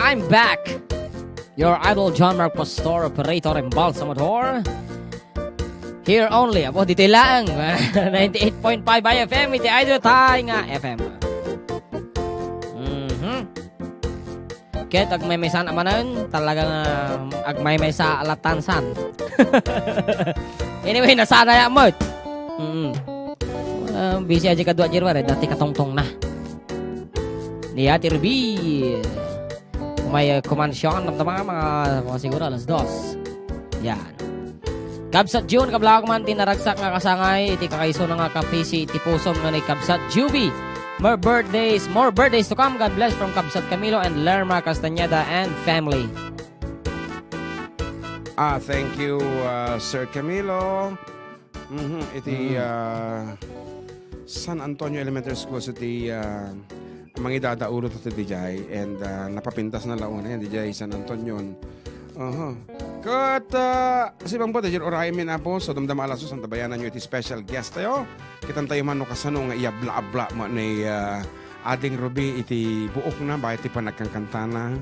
I'm back. Your idol John Mark Pastor, operator and balsamador. Here only, abo dito lang. 98.5 IFM, iti idol tayo nga FM. Kaya agmay-maysan amanan, talagang agmay-may sa alatansan. Anyway, nasana ya mo. Busy aja kadua jirwar, dati katongtong na. Niya tirbi. May kumansyon ng mga siguro alas 2. Yan. Kabsat June, kabla ko man tinaragsak nga kasangay, iti kakaiso na nga kapisi, iti pusom nga ni Kabsat Juby. More birthdays to come. God bless from Kabsat Camilo and Lerma Castañeda and family. Thank you, Sir Camilo. Iti San Antonio Elementary School sa iti mangidada ulo to DJ and napapintas na launa yan DJ San Antonio. Kat si bang po dahil oray min apo so damdam alasos ang tabayanan nyo iti special guest tayo. Kitan tayo man no kasano nga iabla-abla mo ni ading Ruby iti buok na ba iti panagkangkantana.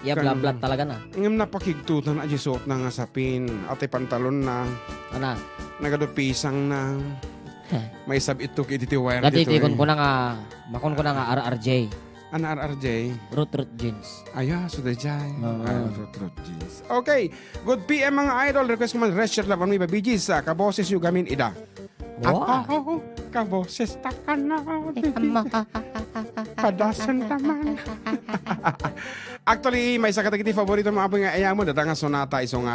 Iabla-abla talaga na. Ngam napakigtutan na suot na nga sapin at pantalon na. Ana? Nagadupisang na. May sabitok iti wire dito. Dati ko na nga makon ko na nga RRJ. Ano RRJ? Root jeans. Aya, so dajay. Root jeans. Okay. Good PM mga idol. Request ko man rest your love on me ba BGs. Kaboses yung gamin ida. Wow. Kaboses takan na. Padasan naman. Actually, may sakatagiti favorito mga abang nga ayaw mo. Datang nga sonata isong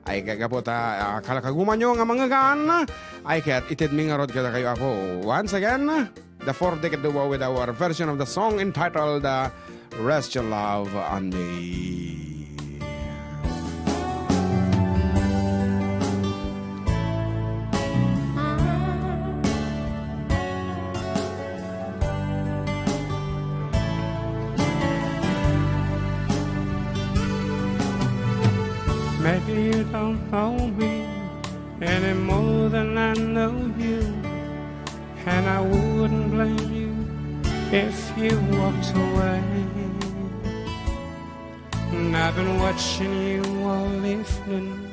ay kagapota kalakaguman nyo nga mga gaan. Ay kaya't itid mi nga rod kada kayo ako. Once again, the 4th decade duo with our version of the song entitled Rest Your Love on Me. Maybe you don't know me any more than I know you, and I wouldn't blame you if you walked away. And I've been watching you all evening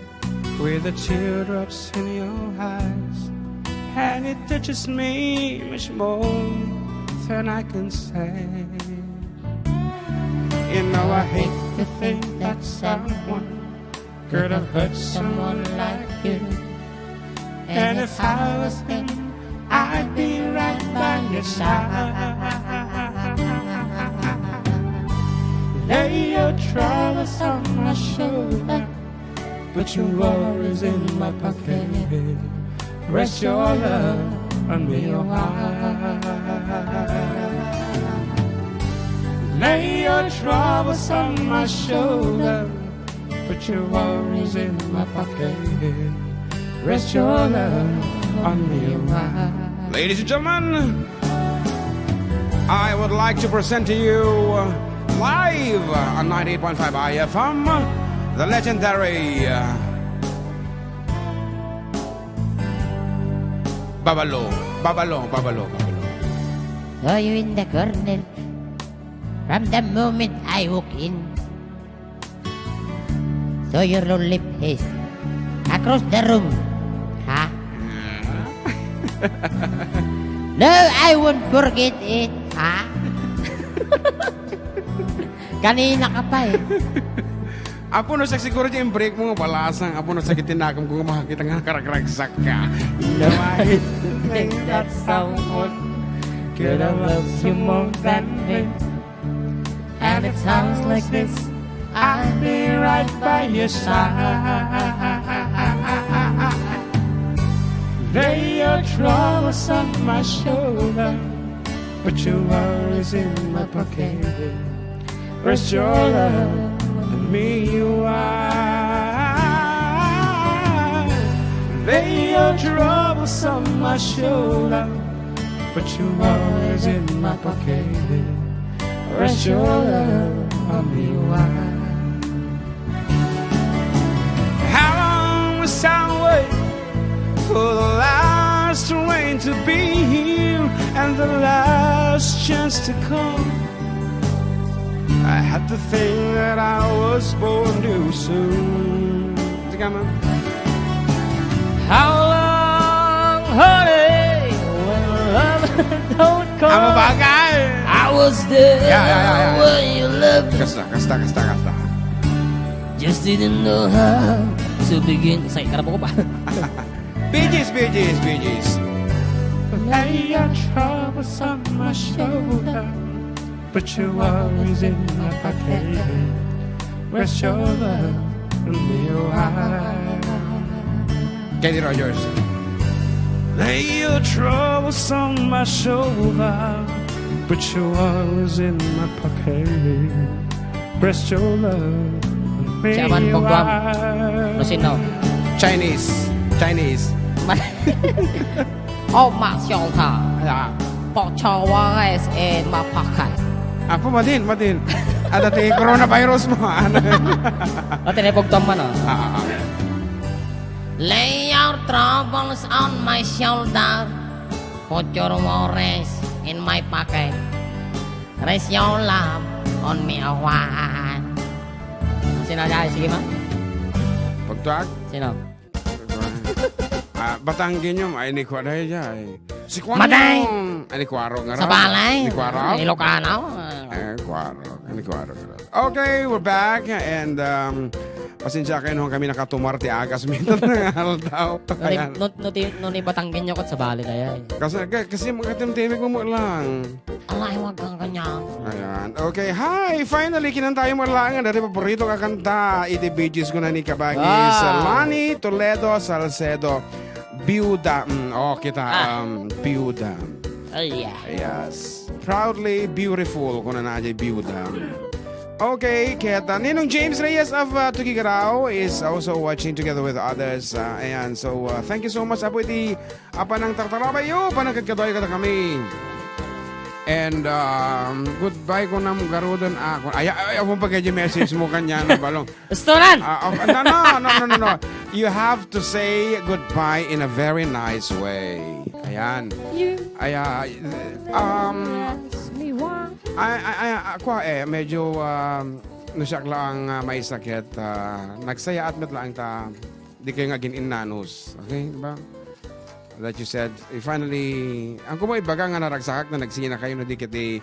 with the teardrops in your eyes, and it touches me much more than I can say. You know I hate to think that someone could have hurt someone like you. And if I was him, I'd be right by your side. Lay your troubles on my shoulder, put your worries in my pocket. Rest your love on me a while. Lay your troubles on my shoulder, put your worries in my pocket. Rest your love on me a while. Ladies and gentlemen, I would like to present to you live on 98.5 IFM, the legendary Babalo. Saw you in the corner from the moment I walk in. Saw your lonely face across the room. Ha? No, I won't forget it. Ha? Kanina ka pa eh. Apo no siguro yung break mo nga palasang. Apo no sa kitinakam ko makakita nga karagragsak ka. No, I hate to think that someone could have loved you more than me. And it sounds like this, I'll be right by your side. Lay your troubles on my shoulder, put your worries in my pocket. Rest your love on me a while. Lay your troubles on my shoulder, put your worries in my pocket. Rest your love on me a while. How long must I wait for the last rain to be here and the last chance to come? I had to think that I was born too soon. Sige man. How long, honey, when love don't come? Amo bagay. I was there Yeah. when you left. Kasta. Just didn't know how to begin. Say, karabo ko ba? Bee Gees. Lay your troubles on my shoulder, but you're always in my pocket. Rest your love in me a while. Kenny Rogers. Lay your troubles on my shoulder, but you're always in my pocket. Rest your love in me Chairman a Pogwam. while. No sino? Chinese. Oh, my shoulder. Yeah. Put your eyes in my pocket. Ako madin. Ada ti coronavirus mo. Ano? O, tinipogtom man, oh. Ah. Lay your troubles on my shoulder. Put your worries in my pocket. Rest your love on me a while. Sino dyan? Sige, ma. Pagtuag. Sino? Batanggin nyo, ay ni Kuwaro dyan. Si Kuwaro. Maday! Ay ni Kuwaro nga Sa balay. Ni Kuwaro. Ilocano. Kuwaro. Okay, we're back. And, pasensya kayo nung kami nakatumarte agas minsan ng daw. Nung ibatanggin nyo ko sa bali na yan. Kasi magkatimtimig mo lang. Alay, wag kang ganyan. Ayan. Okay, hi! Finally, kinantayo mo lang. Dari paborito ka kanta. Iti Bee Gees ko na ni Kabagis. Lani, Toledo, Salcedo, Biuda. Biuda. Ay, yeah. Yes. Proudly beautiful kung na Biuda. Okay, kaya Ninong James Reyes of Tugigarao is also watching together with others. Ayan, so thank you so much. Apo iti apa ng tartarabayo, panagkagkatoy ka kami. And goodbye ko na mo garudan ako. Ayaw mo pagka-message mo kanya na balong. Gustunan! No. You have to say goodbye in a very nice way. Ayan. Ako medyo nasyak lang may sakit. Nagsaya at met lang ta. Di kayo nga gininanus. Okay, diba? That you said, finally, ang kumo ibaga nga naragsakak na nagsina kayo na di kiti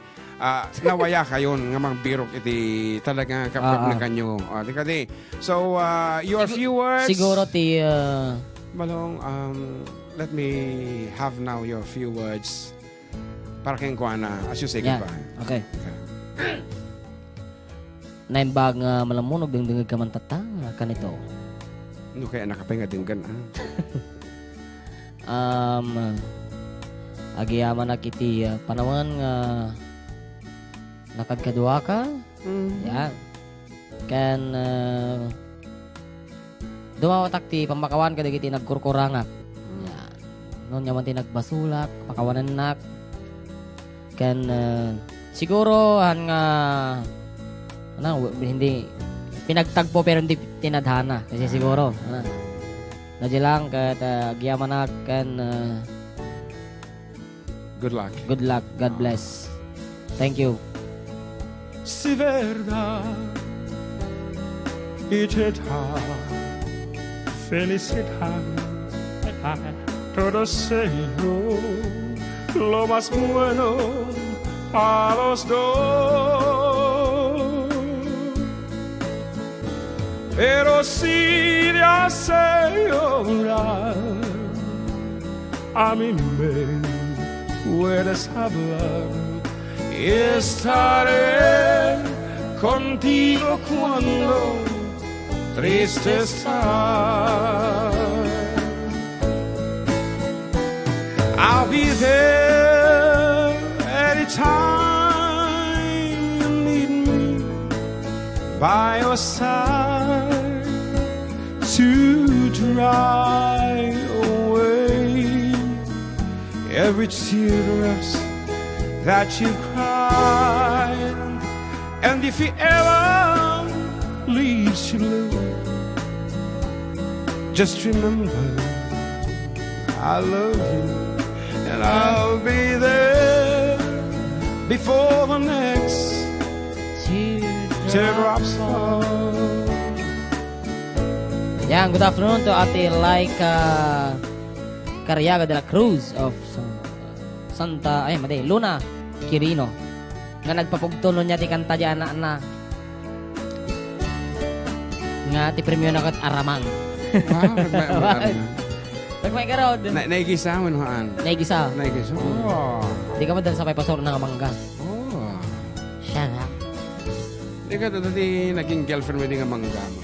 nawaya kayo nga mang birok iti talaga kapag na kanyo. Di kati. So, your few words. Siguro ti... Balong, let me have now your few words para kayong kuha na as you say goodbye. Okay. Naimbag nga malamunog dingdingig ka man tatang kanito. Ano kaya nakapahinga din ka na? Agiyaman na kiti panawan nga nakagkadua ka. Yan. Kan dumawatak ti pamakawan ka digiti nagkurkurangak. Yan. Noon yaman ti nagbasulak, pakawanan nak. Kan siguro nga hindi pinagtagpo pero hindi tinadhana kasi siguro nadyalang kat agyaman kan Good luck. Good luck. God bless. Thank you. Si verdad y te da felicidad, todo deseo lo más bueno a los dos. Pero si te hace llorar, a mí me puedes hablar y estaré contigo cuando triste estás. I'll be there anytime you need me by your side to dry away every teardrops that you cried. And if he ever leaves you blue, just remember I love you. And I'll be there before the next tear teardrops fall. Yan, good afternoon to Ate Laika Cariaga de la Cruz of Luna Quirino. Nga nagpapugtunon niya ti kanta di anak na. Nga ti premyo na kat aramang. Nagmay ka raw. Naigisa mo nohaan. Naigisa. Naigisa. Oh. Di ka mo dahil sa may pasor ng mangga. Oh. Siya nga. Di ka dati naging girlfriend mo din nga mangga mo.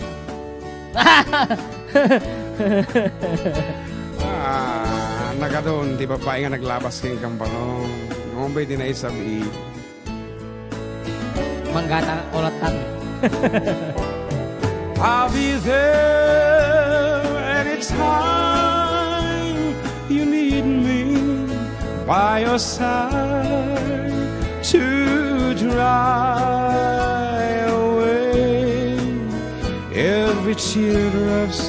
Nagadoon, di ba pa nga naglabas kayong kampangong. Ngumbay din na isabi. Manggata ulatan. I'll be there anytime you need me by your side to dry away every teardrops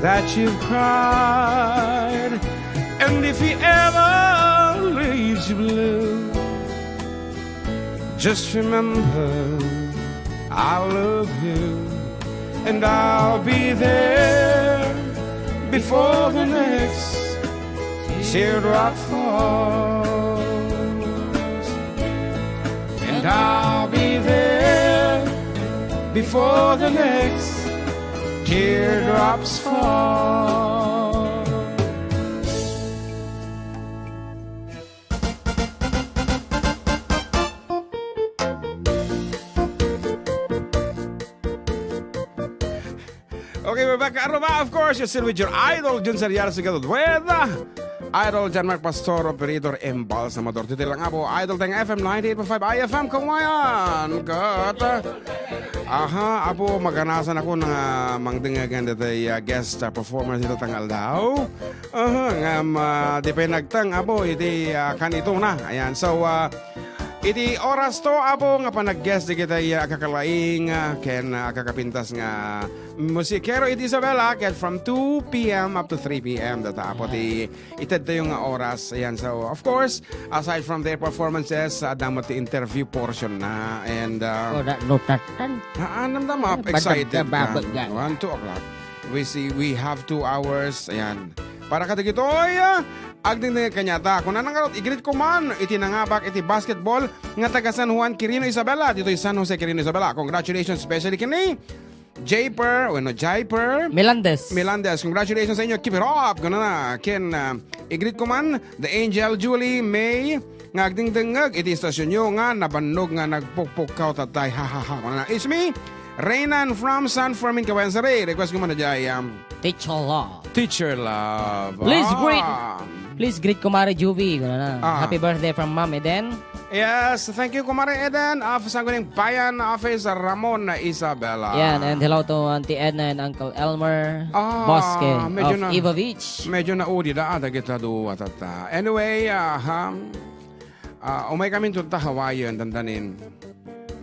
that you've cried. And if he ever leaves you blue, just remember I'll love you, and I'll be there before the next teardrop falls. And I'll be there before the next teardrops fall. Okay, we're back. Arroba, of course, you're still with your idol, Jun Serial Sigadod. With idol, Jan Mark Pastor, operator, embalsamador. Titi lang nga po, idol tayong FM 98.5 IFM, kumayan. Kat, apo, maganasan ako ng mangdingagan dito guest performer dito tangal daw. Di pa nagtang, apo, iti kanito na. Ayan, so, iti oras to, apo, nga pa nag-guest di kita kakalaing, ken kakapintas nga musikero iti Isabela, ken from 2 p.m. up to 3 p.m. data, apo, itad tayo nga oras. Ayan, so, of course, aside from their performances, damot the interview portion na, and, excited. 1, 2 o'clock. We have 2 hours, ayan. Para katigitoy, agding na kanyata. Kung nanangarot, igrit ko man, iti nangabak, iti basketball, nga taga San Juan, Quirino, Isabela. Dito yung San Jose, Quirino, Isabela. Congratulations, especially kini Jayper, Melandez. Congratulations sa inyo. Keep it up. Gano'n na. Ken, igrit ko man, the Angel, Julie, May, nga agding dengag, iti istasyon nyo nga, nabanog nga, nagpukpukaw tatay. Ha. Gano'n na. It's me, Reynan from San Fermin, Kawansari. Request ko man na dyan, Teacher Love. Please greet Kumare Juvie. Happy birthday from Mom Eden. Yes, thank you Kumare Eden of Sanguining Bayan Office Ramon Isabela. Yan, and hello to Auntie Edna and Uncle Elmer Bosque of Eva Beach. Medyo naudi da kita do atata. Anyway, umay kami tunta Hawaiian dandanin.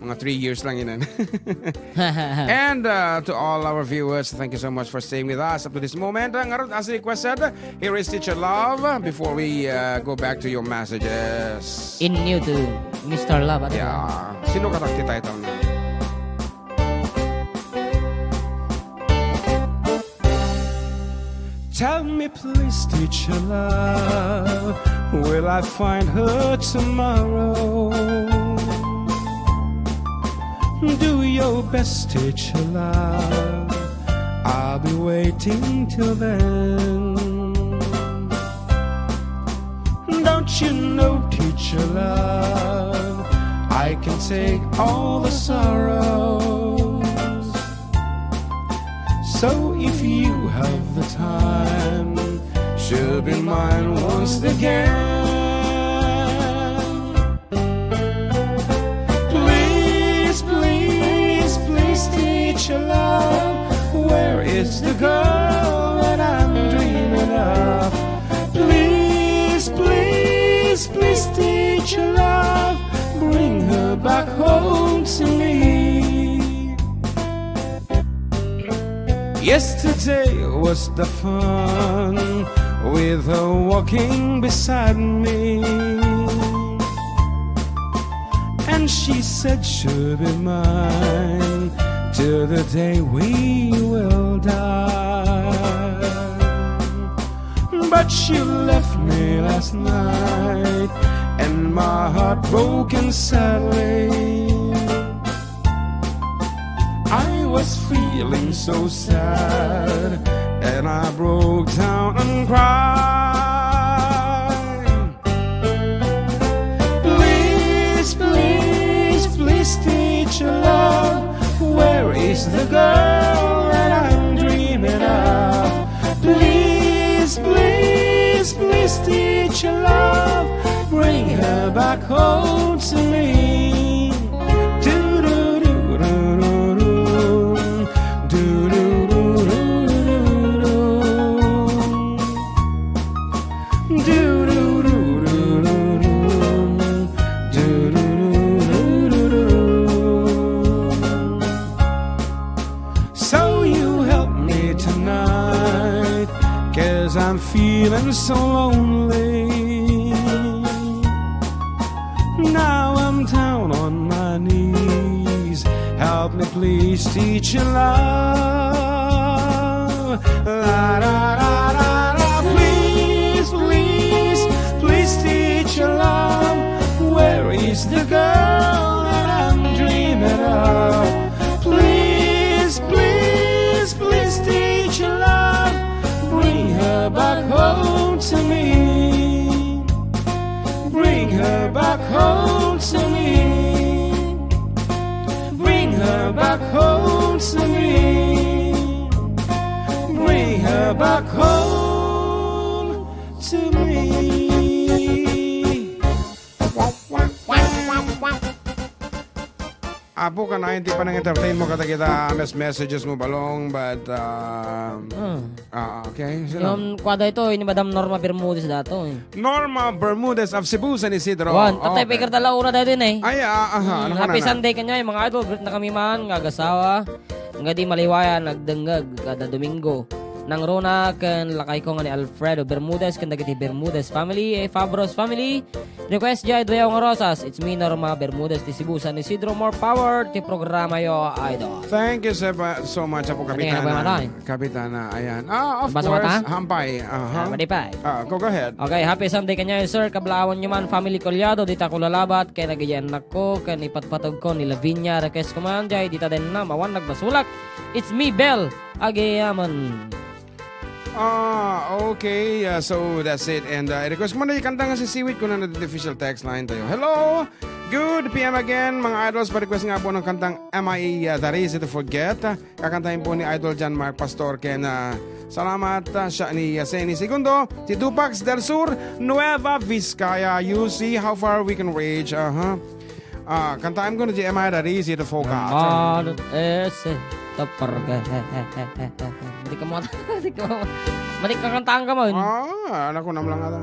Mga 3 years lang yun. And to all our viewers, thank you so much for staying with us up to this moment. As requested, here is Teacher Love before we go back to your messages. In new to Mr. Love. Yeah. Sino katakti title na? Tell me please, Teacher Love, will I find her tomorrow? Do your best, Teacher Love, I'll be waiting till then. Don't you know, Teacher Love, I can take all the sorrows. So if you have the time, she'll be mine once again. Teacher Love, where is the girl that I'm dreaming of? Please, please, please, Teacher Love, bring her back home to me. Yesterday was the fun with her walking beside me, and And she said she'll be mine till the day we will die. But she left me last night, and my heart broken sadly. I was feeling so sad, and I broke down and cried. Please, please, please, teacher love, where is the girl that I'm dreaming of? Please, please, please, teacher love, bring her back home to me. I'm feeling so lonely. Now I'm down on my knees. Help me please, teacher love. La, da, da, da, da. Please, please, please, teacher love, where is the girl that I'm dreaming of? Please, please, please, teacher love, bring her back home to me. Bring her back home to me. Bring her back home to me. Bring her back home to me. Apo ka na, hindi pa nang-entertain mo kata kita messages mo balong, but okay. Yung kwada ito, ini Madam Norma Bermudez dato eh. Norma Bermudez of Cebu, San Isidro. Juan, tatay pikir tala una dahil din eh. Ay, ano ka Happy na? Sunday kanya, mga idol, greet na kami man, ngagasawa, nga di maliwayan, nagdengag, kada Domingo. Nang Rona, kan lakay ko nga ni Alfredo Bermudez, kan dagiti Bermudez family, Fabros family. Request jay Duyao nga Rosas. It's me, Norma Bermudez, ti Cebu, San Isidro. More power, ti programa yo, idol. Thank you so much, Apo Kapitana. Kapitana, ayan. Of Basa course, mata? hampay. Madipay. Go ahead. Okay, happy Sunday kanya, sir. Kablawan nyo man, family kolyado, dita ko lalabat, kay nagayan ko, kay ipatpatog ko ni Lavinia. Request ko man, jay, dita din na, mawan nagbasulak. It's me, Bell, Agayaman. Okay. So that's it. And request mo na ikanta nga si Siwit ko na the official text line tayo. Hello! Good PM again, mga idols. Pa-request nga po ng kantang MIA, That Easy to Forget. Kakantahin po ni Idol John Mark Pastor. Kaya salamat siya ni Yaseni Segundo. Si Dupax del Sur, Nueva Vizcaya. You see how far we can reach. Kantahin ko na si MIA, That Easy to Forget. Hindi ka mo mali ka kantaan ka mo. Anak ko naman lang ata.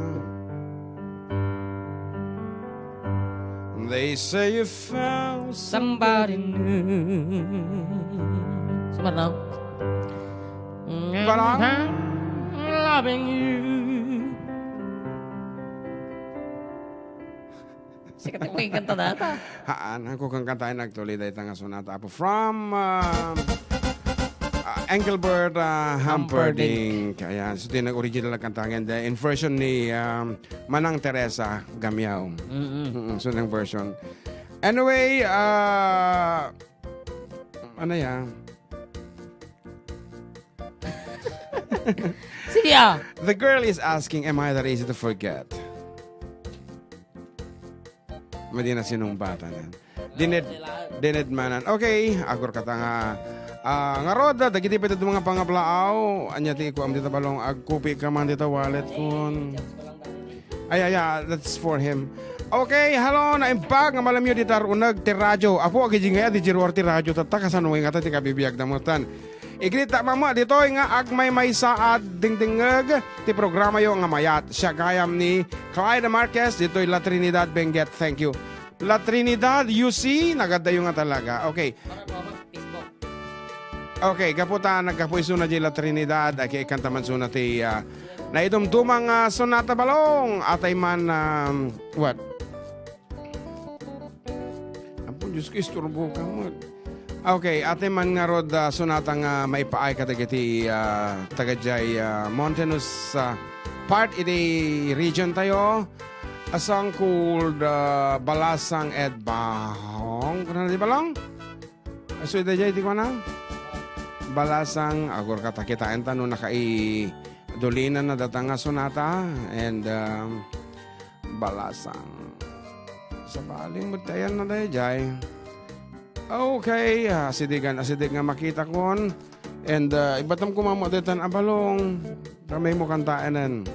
They say you found Somebody new. Sumar now. But I'm loving you. Sikat ako yung kanta data. Ako kang kantahin nagtuloy dahil nga sonata po from Engelbert Humperdinck. Kaya so tinag-original na kantangan in version ni Manang Teresa Gamiao. So ng version. Anyway, ano yan? Sige The girl is asking, am I that easy to forget? Madi na sinong bata na. Dined manan. Okay, agor kata nga roda, dagiti pa ito mga pangablaaw. Anya ti ko am dito balong agkupi ka man dito wallet kun. Ay, that's for him. Okay, hello, naimpag nga malam yun ditar unag ti radyo. Apo agiji nga di jirwar ti radyo tatakasan nga ta ti kabibiyag damutan. Igrita mama dito nga agmay may saad dingdingag ti programa yo nga mayat. Siya gayam ni Clyde Marquez dito La Trinidad Benguet. Thank you. La Trinidad, you see, nagadayo nga talaga. Okay. Okay, kaputa nagkapuiso na di La Trinidad ay kantaman suna ti na idumdumang sonata balong atay man what? Diyos ko, isturbo ka mo. Okay, ate man nga rod sonata nga maipaay katagiti tagajay mountainous part iti region tayo. Asang called Balasang Ed Bahong. Kung di balang? So ito jay, di ko na? Balasang, agor katakitaan ta no nakai dolinan na datang nga sonata. And Balasang. Sa baling mo tayan na dahi jay. Okay, asidig nga makita kon. And ibatam ko mamodetan abalong. Kamay mo kantaanan.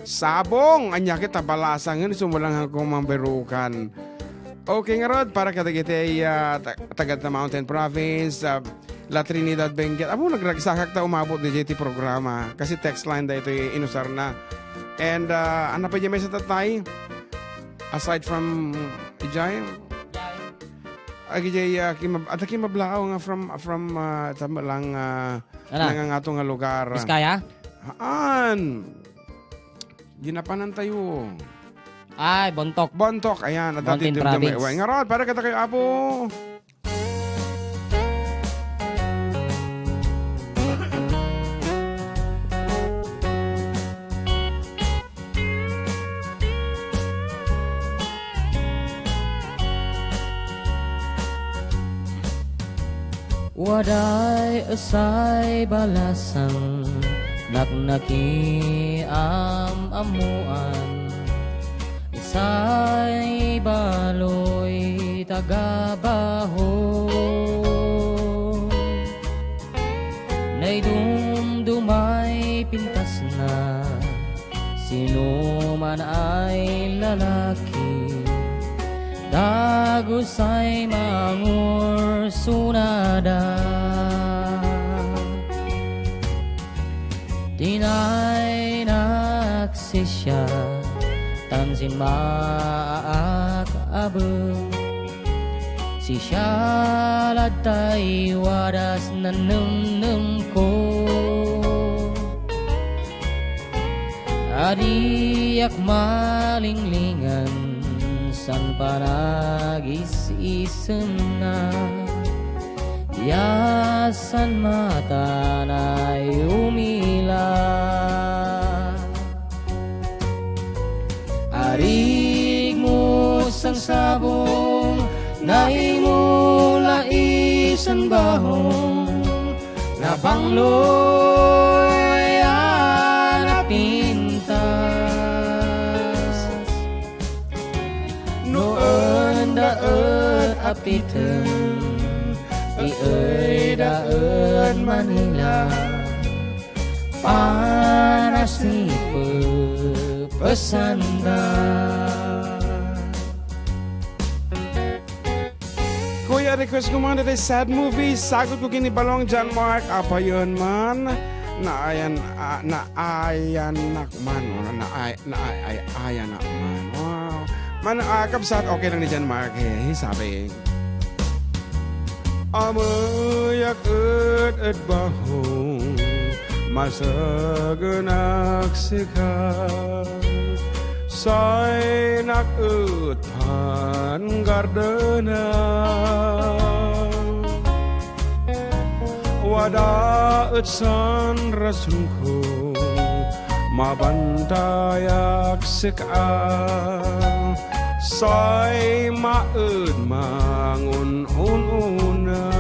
Sabong, anya kita balasang sumulang ako mamberukan. Okay nga rod, para katagiti tagad na Mountain Province, La Trinidad, Benguet. Abo, nagragsakak ta umabot ni JT programa. Kasi text line da ito inusar na. And ano pa dyan may sa tatay? Aside from Ijay, Agijay, at kimablao nga from tama lang nangangato nga lugar. Biskaya? Haan. Ginapanan tayo. Ay, Bontok. Bontok, ayan. Mountain Province. Nga rod, para kata kayo, Apo. Waday asay balasang naknaki amuan isay baloy tagabaho nay dumdumay pintas na sino man ay lalaki dagusay mangur sunada tinay naksisya tansin maak abeng si syalad tay wadas nanem ko adiak malinglingan san panagis-isen na yasan mata na umila arig mo sang sabong na imula isan bahong na bangloy na pintas noon daet apiten ieuy Manila panas ni pesanda. Kuya, request ko mga natin sad movie. Sagot ko kinibalong John Mark. Apa yun man? Naayan nakman. Naayan nakman. Wow. Man, kapsat, okay lang ni John Mark. Sabi, amayak et bahong masagenak sikap say nak et pan gardena wada et san rasunku mabantayak sikap say maet mangun una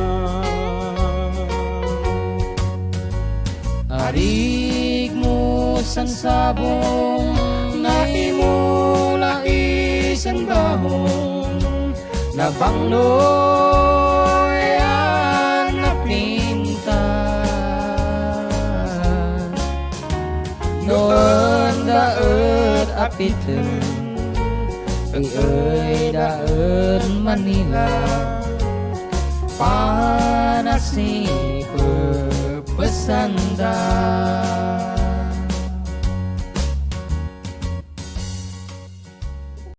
arig mo sang sabong na imula isang bahong na bangloy na pintas noon daet apiten ieuy daet Manila panas ni pesanda